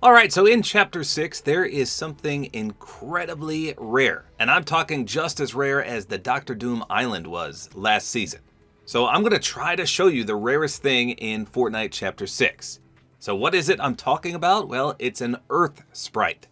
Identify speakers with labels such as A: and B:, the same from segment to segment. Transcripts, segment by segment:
A: Alright, so in Chapter 6, there is something incredibly rare. And I'm talking just as rare as the Dr. Doom Island was last season. So I'm going to try to show you the rarest thing in Fortnite Chapter 6. So what is it I'm talking about? Well, it's an Earth Sprite.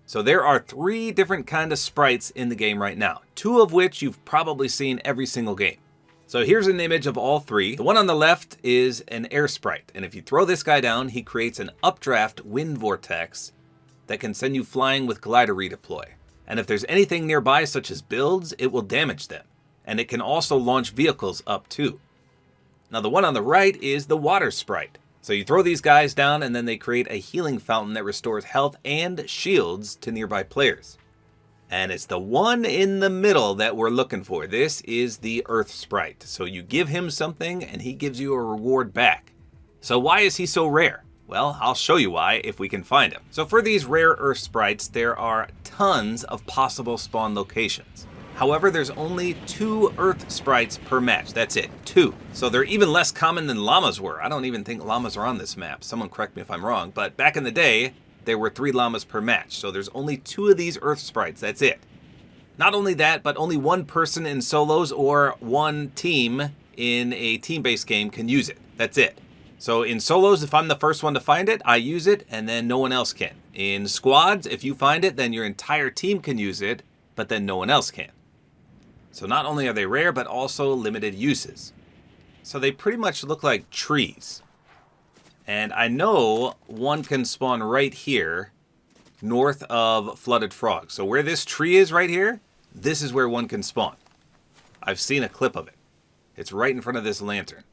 A: So there are 3 different kind of sprites in the game right now, 2 of which you've probably seen every single game. So here's an image of all 3. The one on the left is an air sprite, and if you throw this guy down, he creates an updraft wind vortex that can send you flying with glider redeploy. And if there's anything nearby, such as builds, it will damage them. And it can also launch vehicles up too. Now the one on the right is the water sprite. So you throw these guys down and then they create a healing fountain that restores health and shields to nearby players. And it's the one in the middle that we're looking for. This is the Earth Sprite. So you give him something and he gives you a reward back. So why is he so rare? Well, I'll show you why if we can find him. So for these rare Earth Sprites, there are tons of possible spawn locations. However, there's only 2 Earth Sprites per match. That's it, 2. So they're even less common than llamas were. I don't even think llamas are on this map. Someone correct me if I'm wrong. But back in the day, there were 3 llamas per match, so there's only 2 of these Earth Sprites, that's it. Not only that, but only 1 person in solos or 1 team in a team-based game can use it. That's it. So in solos, if I'm the first one to find it, I use it, and then no one else can. In squads, if you find it, then your entire team can use it, but then no one else can. So not only are they rare, but also limited uses. So they pretty much look like trees. And I know one can spawn right here, north of Flooded Frog. So where this tree is right here, this is where one can spawn. I've seen a clip of it. It's right in front of this lantern.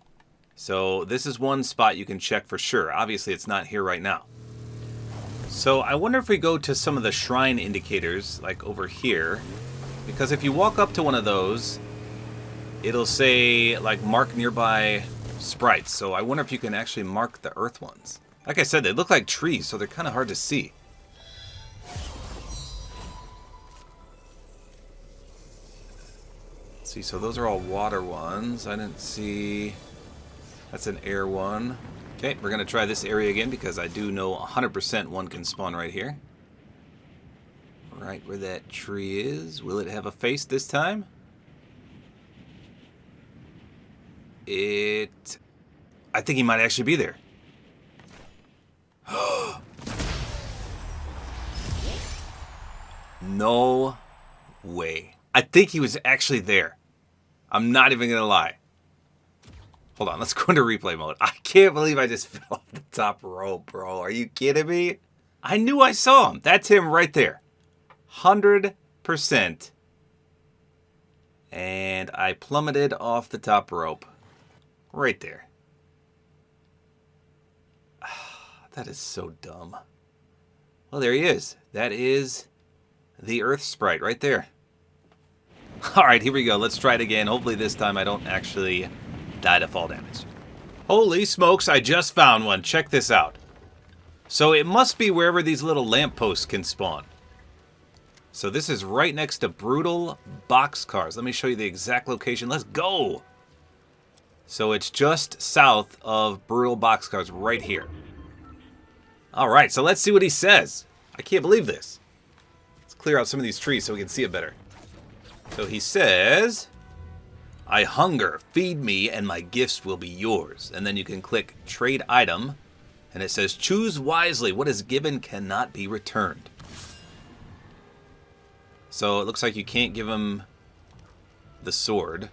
A: So this is one spot you can check for sure. Obviously, it's not here right now. So I wonder if we go to some of the shrine indicators, like over here. Because if you walk up to one of those, it'll say, like, mark nearby sprites, so I wonder if you can actually mark the Earth ones. Like I said, they look like trees, so they're kind of hard to see. Let's see, so those are all water ones. I didn't see... That's an air one. Okay, we're going to try this area again because I do know 100% one can spawn right here. Right where that tree is. Will it have a face this time? I think he might actually be there. No way. I think he was actually there. I'm not even gonna lie. Hold on, let's go into replay mode. I can't believe I just fell off the top rope, bro. Are you kidding me? I knew I saw him. That's him right there. 100%. And I plummeted off the top rope. Right there. That is so dumb. Well, there he is. That is the Earth Sprite right there. Alright, here we go. Let's try it again. Hopefully this time I don't actually die to fall damage. Holy smokes, I just found one. Check this out. So it must be wherever these little lampposts can spawn. So this is right next to Brutal Boxcars. Let me show you the exact location. Let's go! So it's just south of Brutal Boxcars right here. Alright, so let's see what he says. I can't believe this. Let's clear out some of these trees so we can see it better. So he says, I hunger, feed me, and my gifts will be yours. And then you can click Trade Item, and it says, choose wisely. What is given cannot be returned. So it looks like you can't give him the sword.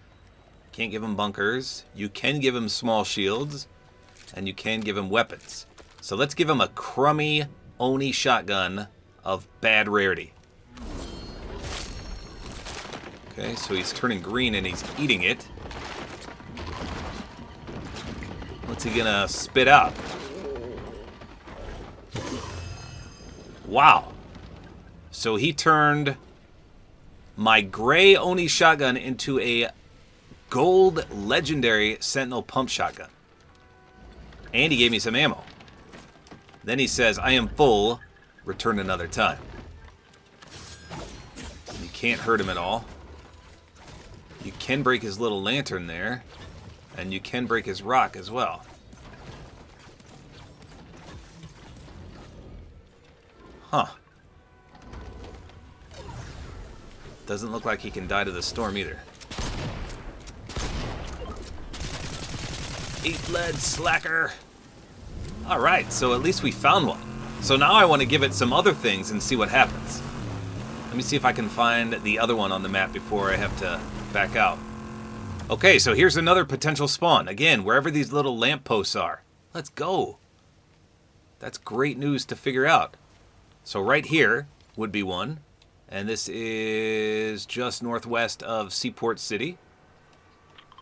A: Can't give him bunkers. You can give him small shields. And you can give him weapons. So let's give him a crummy Oni shotgun of bad rarity. Okay, so he's turning green and he's eating it. What's he gonna spit out? Wow. So he turned my gray Oni shotgun into a gold legendary Sentinel pump shotgun. And he gave me some ammo. Then he says, I am full, return another time. You can't hurt him at all. You can break his little lantern there. And you can break his rock as well. Huh. Doesn't look like he can die to the storm either. Eat lead, slacker. Alright, so at least we found one. So now I want to give it some other things and see what happens. Let me see if I can find the other one on the map before I have to back out. Okay, so here's another potential spawn. Again, wherever these little lampposts are. Let's go. That's great news to figure out. So right here would be one. And this is just northwest of Seaport City.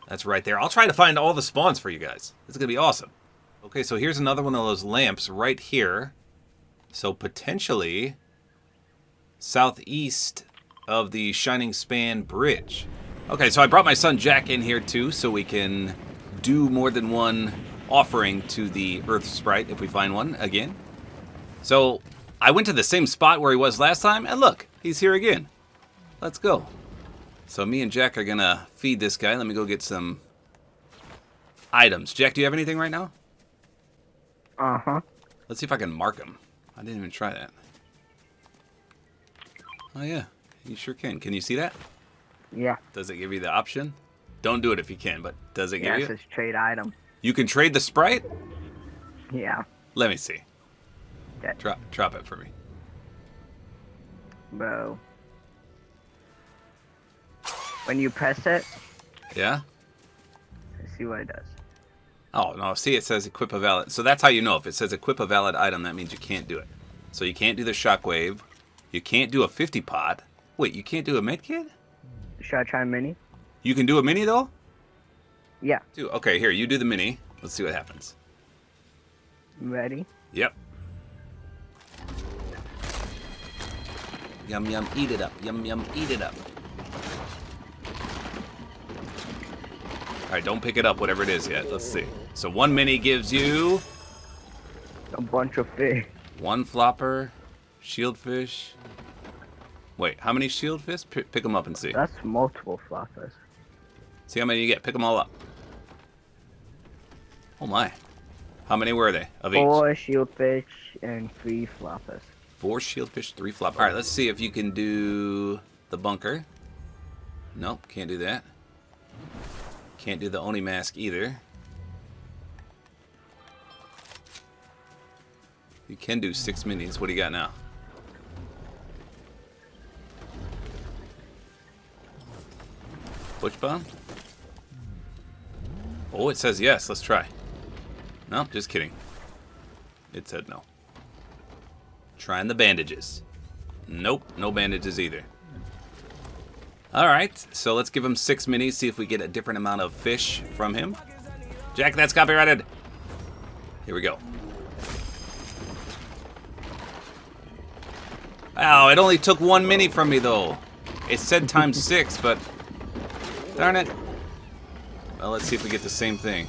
A: That's right there. I'll try to find all the spawns for you guys. It's going to be awesome. Okay, so here's another one of those lamps right here. So potentially southeast of the Shining Span Bridge. Okay, so I brought my son Jack in here too so we can do more than one offering to the Earth Sprite if we find one again. So I went to the same spot where he was last time, and look, he's here again. Let's go. So me and Jack are gonna feed this guy. Let me go get some items. Jack, do you have anything right now?
B: Uh-huh.
A: Let's see if I can mark him. I didn't even try that. Oh yeah, you sure can. Can you see that?
B: Yeah.
A: Does it give you the option? Don't do it if you can, but does it give you?
B: Yeah, it says trade item.
A: You can trade the Sprite?
B: Yeah.
A: Let me see.
B: Okay.
A: Drop it for me.
B: Bro. When you press it,
A: Yeah?
B: let's see what it does.
A: Oh, no, see, it says equip a valid. So that's how you know. If it says equip a valid item, that means you can't do it. So you can't do the shockwave. You can't do a 50 pot. Wait, you can't do a medkit?
B: Should I try mini?
A: You can do a mini, though?
B: Yeah.
A: Okay, here, you do the mini. Let's see what happens.
B: Ready?
A: Yep. Yum, yum, eat it up. Yum, yum, eat it up. All right, don't pick it up, whatever it is yet. Let's see. So one mini gives you
B: A bunch of fish.
A: one flopper, shieldfish. Wait, how many shieldfish? Pick them up and see.
B: That's multiple floppers.
A: See how many you get. Pick them all up. Oh my. How many were they of each?
B: 4 shieldfish and 3 floppers.
A: 4 shieldfish, 3 flop. All right, let's see if you can do the bunker. Nope, can't do that. Can't do the Oni mask either. You can do 6 minis. What do you got now? Butch bomb? Oh, it says yes. Let's try. No, just kidding. It said no. Trying the bandages. Nope, no bandages either. Alright, so let's give him 6 minis, see if we get a different amount of fish from him. Jack, that's copyrighted. Here we go. Ow, it only took 1 mini from me though. It said times 6, but darn it. Well, let's see if we get the same thing.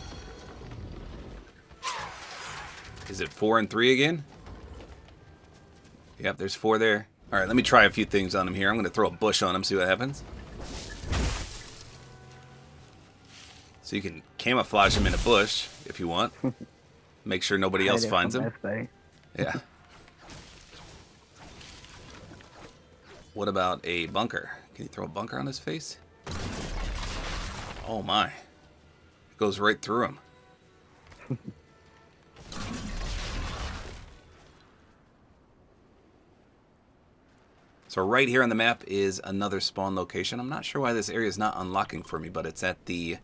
A: Is it 4 and 3 again? Yep, there's 4 there. All right, let me try a few things on him here. I'm going to throw a bush on him, see what happens. So you can camouflage him in a bush if you want. Make sure nobody else finds him. Yeah. What about a bunker? Can you throw a bunker on his face? Oh my. It goes right through him. So right here on the map is another spawn location. I'm not sure why this area is not unlocking for me, but it's at the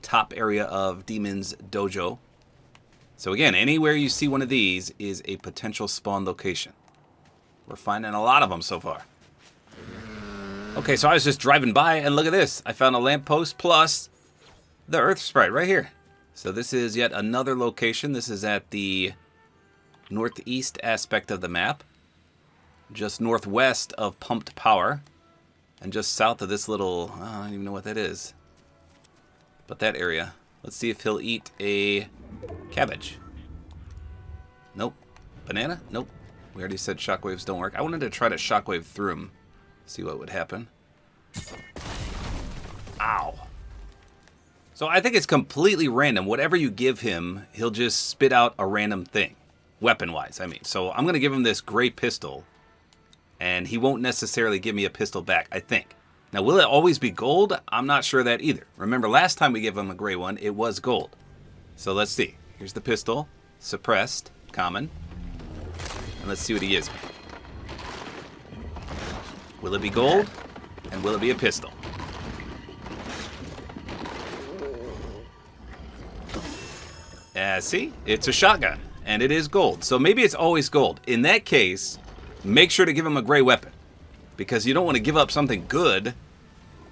A: top area of Demon's Dojo. So again, anywhere you see one of these is a potential spawn location. We're finding a lot of them so far. Okay, so I was just driving by, and look at this. I found a lamppost plus the Earth Sprite right here. So this is yet another location. This is at the northeast aspect of the map. Just northwest of Pumped Power. And just south of this little, I don't even know what that is. But that area. Let's see if he'll eat a cabbage. Nope. Banana? Nope. We already said shockwaves don't work. I wanted to try to shockwave through him. See what would happen. Ow. So I think it's completely random. Whatever you give him, he'll just spit out a random thing. weapon-wise, I mean. So I'm going to give him this gray pistol, and he won't necessarily give me a pistol back, I think. Now, will it always be gold? I'm not sure of that either. Remember, last time we gave him a gray one, it was gold. So let's see. Here's the pistol. Suppressed. Common. And let's see what he gives me. Will it be gold? And will it be a pistol? See? It's a shotgun. And it is gold. So maybe it's always gold. In that case, make sure to give him a gray weapon. Because you don't want to give up something good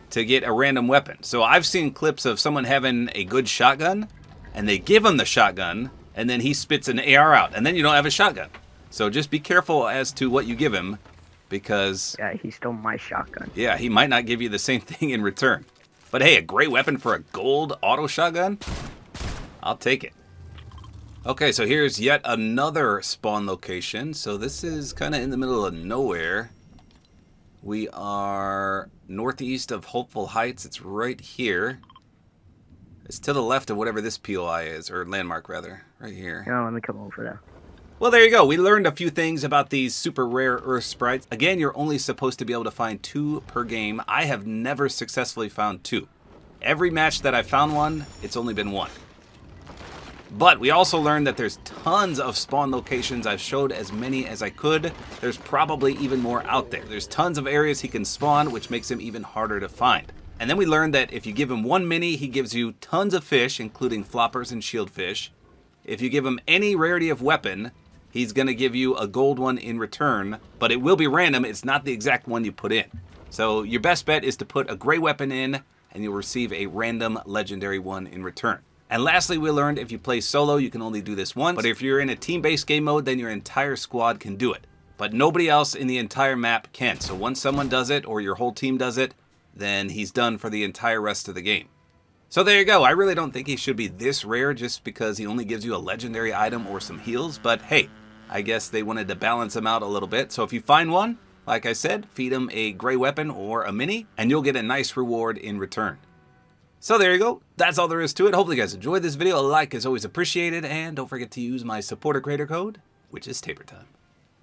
A: to get a random weapon. So I've seen clips of someone having a good shotgun, and they give him the shotgun, and then he spits an AR out, and then you don't have a shotgun. So just be careful as to what you give him, because...
B: Yeah, he stole my shotgun.
A: Yeah, he might not give you the same thing in return. But hey, a great weapon for a gold auto shotgun? I'll take it. Okay, so here's yet another spawn location. So this is kind of in the middle of nowhere. We are northeast of Hopeful Heights. It's right here. It's to the left of whatever this POI is, or landmark rather, right here.
B: No, let me come over there.
A: Well, there you go. We learned a few things about these super rare Earth sprites. Again, you're only supposed to be able to find 2 per game. I have never successfully found 2. Every match that I found one, it's only been 1. But we also learned that there's tons of spawn locations. I've showed as many as I could. There's probably even more out there. There's tons of areas he can spawn, which makes him even harder to find. And then we learned that if you give him 1 mini, he gives you tons of fish, including floppers and shieldfish. If you give him any rarity of weapon, he's going to give you a gold one in return, but it will be random. It's not the exact one you put in. So your best bet is to put a gray weapon in, and you'll receive a random legendary one in return. And lastly, we learned if you play solo, you can only do this once. But if you're in a team-based game mode, then your entire squad can do it. But nobody else in the entire map can. So once someone does it, or your whole team does it, then he's done for the entire rest of the game. So there you go. I really don't think he should be this rare just because he only gives you a legendary item or some heals. But hey, I guess they wanted to balance him out a little bit. So if you find one, like I said, feed him a gray weapon or a mini, and you'll get a nice reward in return. So there you go. That's all there is to it. Hopefully you guys enjoyed this video. A like is always appreciated. And don't forget to use my Support-A-Creator Code, which is Tabor time.